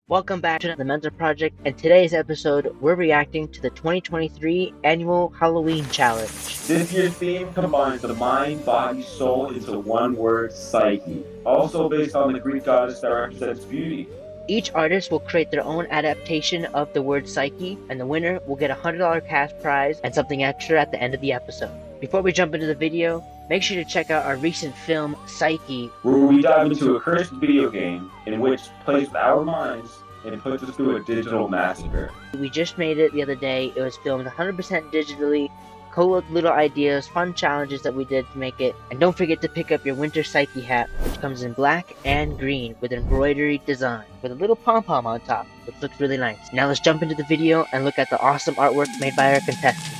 Welcome back to the Mentor Project, and today's episode, we're reacting to the 2023 annual Halloween challenge. This year's theme combines the mind, body, soul into one word, psyche, also based on the Greek goddess that represents beauty. Each artist will create their own adaptation of the word psyche, and the winner will get a $100 cash prize and something extra at the end of the episode. Before we jump into the video, make sure to check out our recent film, Psyche, where we dive into a cursed video game in which plays with our minds and puts us through a digital massacre. We just made it the other day. It was filmed 100% digitally. Cool little ideas, fun challenges that we did to make it. And don't forget to pick up your winter Psyche hat, which comes in black and green with embroidery design, with a little pom-pom on top, which looks really nice. Now let's jump into the video and look at the awesome artwork made by our contestants.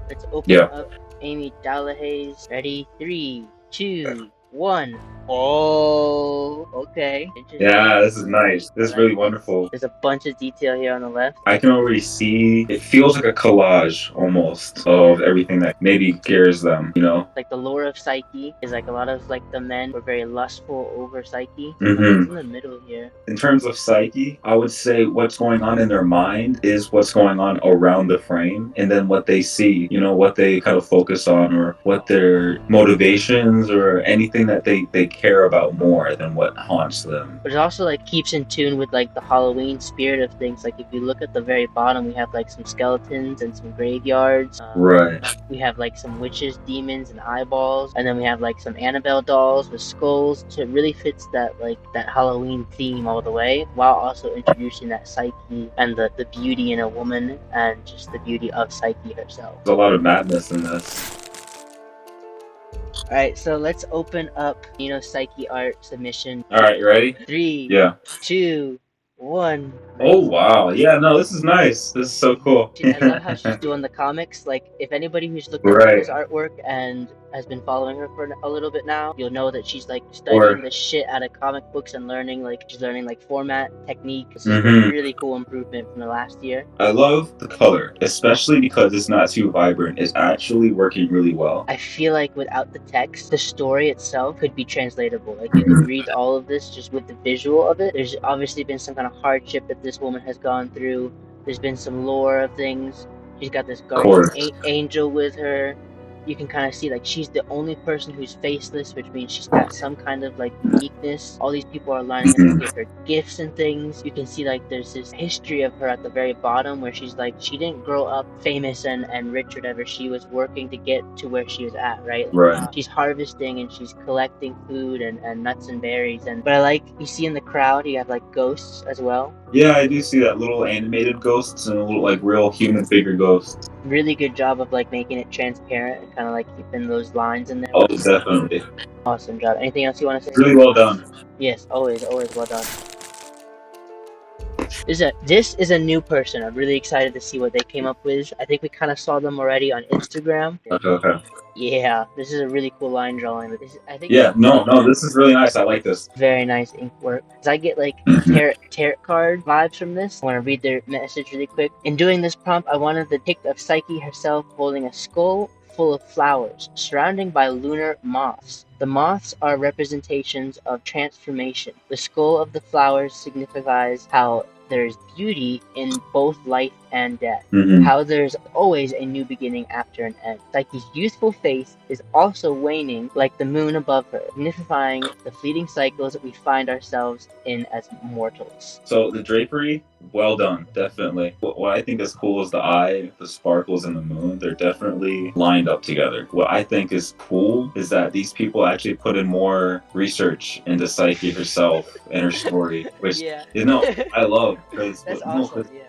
Let's open up Amy Dallahay's. Ready? 3, 2, 1. Oh, okay. Yeah, this is nice. This is really wonderful. There's a bunch of detail here on the left. I can already see, it feels like a collage almost of everything that maybe scares them, you know? Like the lore of Psyche is like a lot of like the men were very lustful over Psyche. Mm-hmm. It's in the middle here. In terms of Psyche, I would say what's going on in their mind is what's going on around the frame, and then what they see, you know, what they kind of focus on, or what their motivations or anything that they care about more than what haunts them. But it also like keeps in tune with like the Halloween spirit of things. Like if you look at the very bottom, we have like some skeletons and some graveyards. Right. We have like some witches, demons, and eyeballs, and then we have like some Annabelle dolls with skulls. So it really fits that like that Halloween theme all the way, while also introducing that Psyche and the beauty in a woman and just the beauty of Psyche herself. There's a lot of madness in this. Alright, so let's open up, Psyche art submission. Alright, you ready? 3, Yeah. 2, 1. Oh wow, yeah, no, this is nice. This is so cool. I love how she's doing the comics. Like, if anybody who's looked at this artwork and has been following her for a little bit now, you'll know that she's like studying the shit out of comic books and she's learning like format, technique. This is a really cool improvement from the last year. I love the color, especially because it's not too vibrant. It's actually working really well. I feel like without the text, the story itself could be translatable. Like you could read all of this just with the visual of it. There's obviously been some kind of hardship that this woman has gone through. There's been some lore of things. She's got this guardian angel with her. You can kind of see like she's the only person who's faceless, which means she's got some kind of like uniqueness. All these people are lining up to give her gifts and things. You can see like there's this history of her at the very bottom where she's like, she didn't grow up famous and rich or whatever. She was working to get to where she was at, right? She's harvesting and she's collecting food and nuts and berries. But I like, you see in the crowd, you have like ghosts as well. Yeah, I do see that, little animated ghosts and a little like real human figure ghosts. Really good job of like making it transparent and kind of like keeping those lines in there. Oh, definitely. Awesome job. Anything else you want to say? Really well done. Yes, always well done. This is a new person. I'm really excited to see what they came up with. I think we kind of saw them already on Instagram. Okay. Yeah, this is a really cool line drawing. This is really nice. I like this. Very nice ink work. I get like tarot card vibes from this. I want to read their message really quick. In doing this prompt, I wanted the pic of Psyche herself holding a skull full of flowers, surrounded by lunar moths. The moths are representations of transformation. The skull of the flowers signifies how there's beauty in both life and death. How there's always a new beginning after an end. Psyche's youthful face is also waning like the moon above her, signifying the fleeting cycles that we find ourselves in as mortals. So the drapery, well done, definitely. What I think is cool is the eye, the sparkles, and the moon. They're definitely lined up together. What I think is cool is that these people actually put in more research into Psyche herself and her story, which I love. Because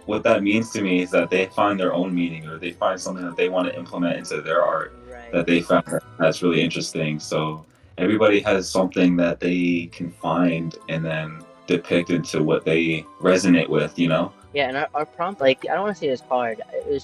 what that means to me is that they find their own meaning, or they find something that they want to implement into their art that they found that's really interesting. So everybody has something that they can find and then depict into what they resonate with, you know? Yeah, and our prompt, like, I don't want to say it was hard.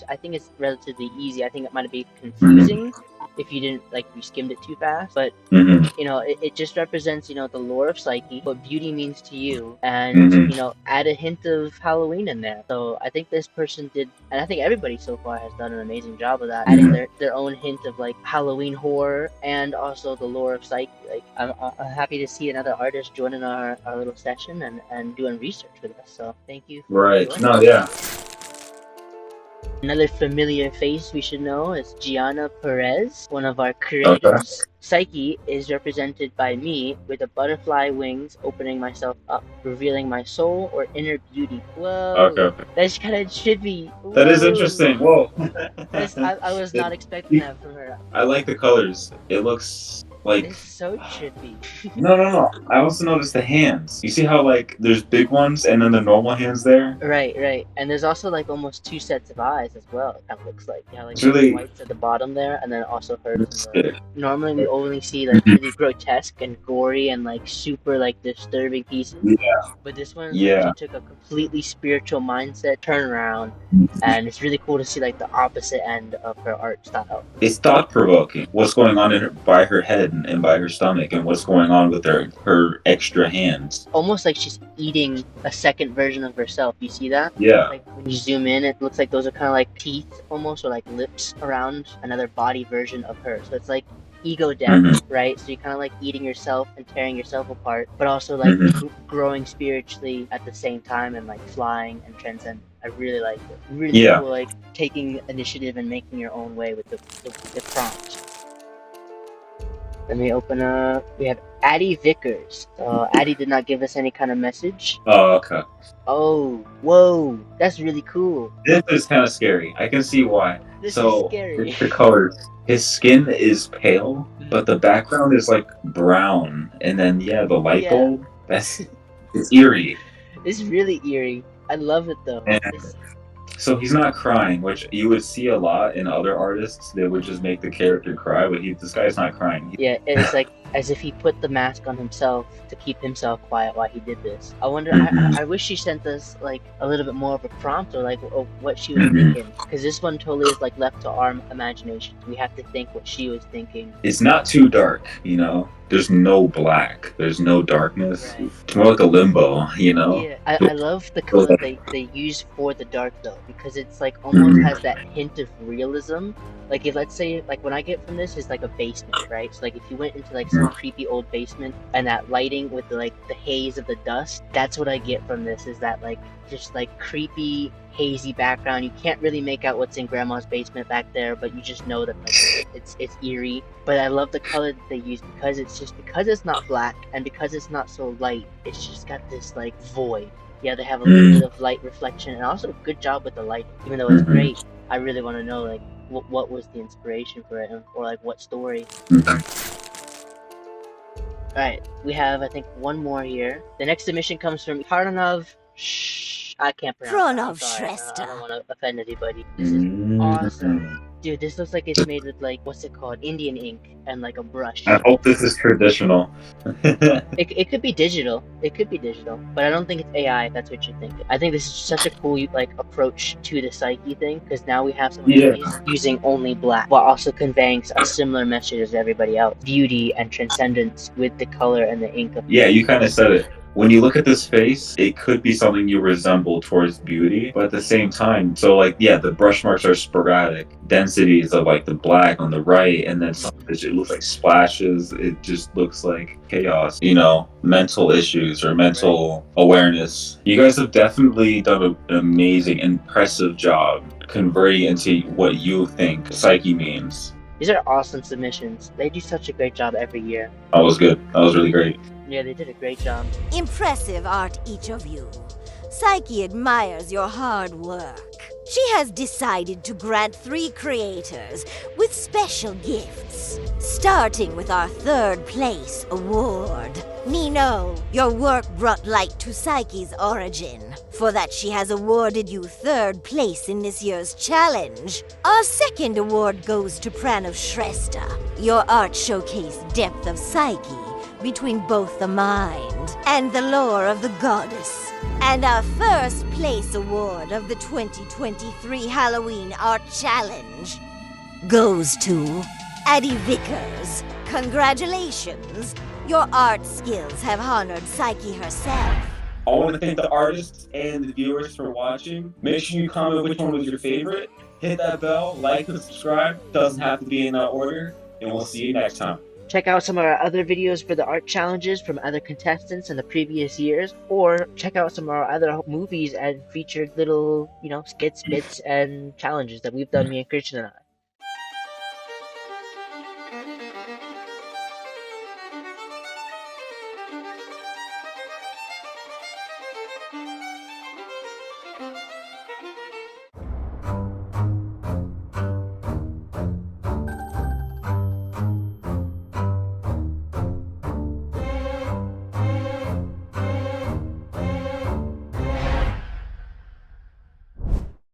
I think it's relatively easy. I think it might be confusing if you didn't like you skimmed it too fast. But you know, it just represents, you know, the lore of Psyche, what beauty means to you, and you know, add a hint of Halloween in there. So I think this person did, and I think everybody so far has done an amazing job of that, adding their own hint of like Halloween horror and also the lore of Psyche. Like I'm happy to see another artist joining our little session and doing research with us. So thank you for joining. No, yeah. Another familiar face we should know is Gianna Perez, one of our creators. Okay. Psyche is represented by me with a butterfly wings opening myself up, revealing my soul or inner beauty. Whoa. Okay. That's kind of trippy. Whoa. That is interesting. Whoa. I was not expecting that from her. I like the colors. It looks like... It's so trippy. No. I also noticed the hands. You see how like there's big ones and then the normal hands there? Right. And there's also like almost two sets of eyes as well. It kind of looks like, yeah, like it's really whites at the bottom there, and then also hers. Normally we only see like really grotesque and gory and like super like disturbing pieces. Yeah. But this one, like, she took a completely spiritual mindset turnaround, and it's really cool to see like the opposite end of her art style. It's thought provoking. What's going on in her, by her head and by her stomach, and what's going on with her extra hands. Almost like she's eating a second version of herself. You see that? Yeah. Like when you zoom in, it looks like those are kind of like teeth almost, or like lips around another body version of her. So it's like ego death, right? So you're kind of like eating yourself and tearing yourself apart, but also like growing spiritually at the same time, and like flying and transcending. I really like it. Really cool, like taking initiative and making your own way with the prompt. Let me open up. We have Addie Vickers. Addie did not give us any kind of message. Oh, okay. Oh, whoa. That's really cool. This is kind of scary. I can see why. This is scary. The colors. His skin is pale, but the background is like brown. And then, the light bulb. It's eerie. It's really eerie. I love it though. So he's not crying, which you would see a lot in other artists. They would just make the character cry, but this guy's not crying. Yeah, it's like as if he put the mask on himself to keep himself quiet while he did this. I wonder, I wish she sent us like a little bit more of a prompt, or like what she was thinking. Because this one totally is like left to our imagination. We have to think what she was thinking. It's not too dark, you know? There's no black. There's no darkness. Right. It's more like a limbo, you know? Yeah, I love the color they use for the dark though, because it's like almost has that hint of realism. Like if let's say like when I get from this is like a basement, right? So like if you went into like some creepy old basement and that lighting with the haze of the dust, that's what I get from this, is that like just like creepy hazy background. You can't really make out what's in grandma's basement back there, but you just know that like it's eerie. But I love the color that they use, because it's not black and because it's not so light. It's just got this like void. Yeah, they have a little bit of light reflection, and also a good job with the light. Even though it's great, I really want to know like what was the inspiration for it, or like what story. Alright, we have I think one more here. The next submission comes from Paranov. I can't pronounce it. I don't want to offend anybody. This is awesome. Dude, this looks like it's made with like, what's it called? Indian ink and like a brush. I hope this is traditional. It could be digital. It could be digital. But I don't think it's AI if that's what you're thinking. I think this is such a cool like approach to the Psyche thing, because now we have someone using only black while also conveying a similar message as everybody else. Beauty and transcendence with the color and the ink. Yeah, you kind of said it. When you look at this face, it could be something you resemble towards beauty, but at the same time, so like, the brush marks are sporadic. Densities of like the black on the right, and then it looks like splashes. It just looks like chaos, you know, mental issues or mental awareness. You guys have definitely done an amazing, impressive job converting into what you think Psyche means. These are awesome submissions. They do such a great job every year. That was good. That was really great. Yeah, they did a great job. Impressive art, each of you. Psyche admires your hard work. She has decided to grant 3 creators with special gifts, starting with our 3rd place award. Nino, your work brought light to Psyche's origin. For that, she has awarded you 3rd place in this year's challenge. Our 2nd award goes to Pranav Shrestha. Your art showcased depth of Psyche between both the mind and the lore of the goddess. And our 1st place award of the 2023 Halloween Art Challenge goes to Addie Vickers, congratulations. Your art skills have honored Psyche herself. I want to thank the artists and the viewers for watching. Make sure you comment which one was your favorite. Hit that bell, like and subscribe. Doesn't have to be in that order. And we'll see you next time. Check out some of our other videos for the art challenges from other contestants in the previous years, or check out some of our other movies and featured little, skits, bits, and challenges that we've done, me and Christian and I.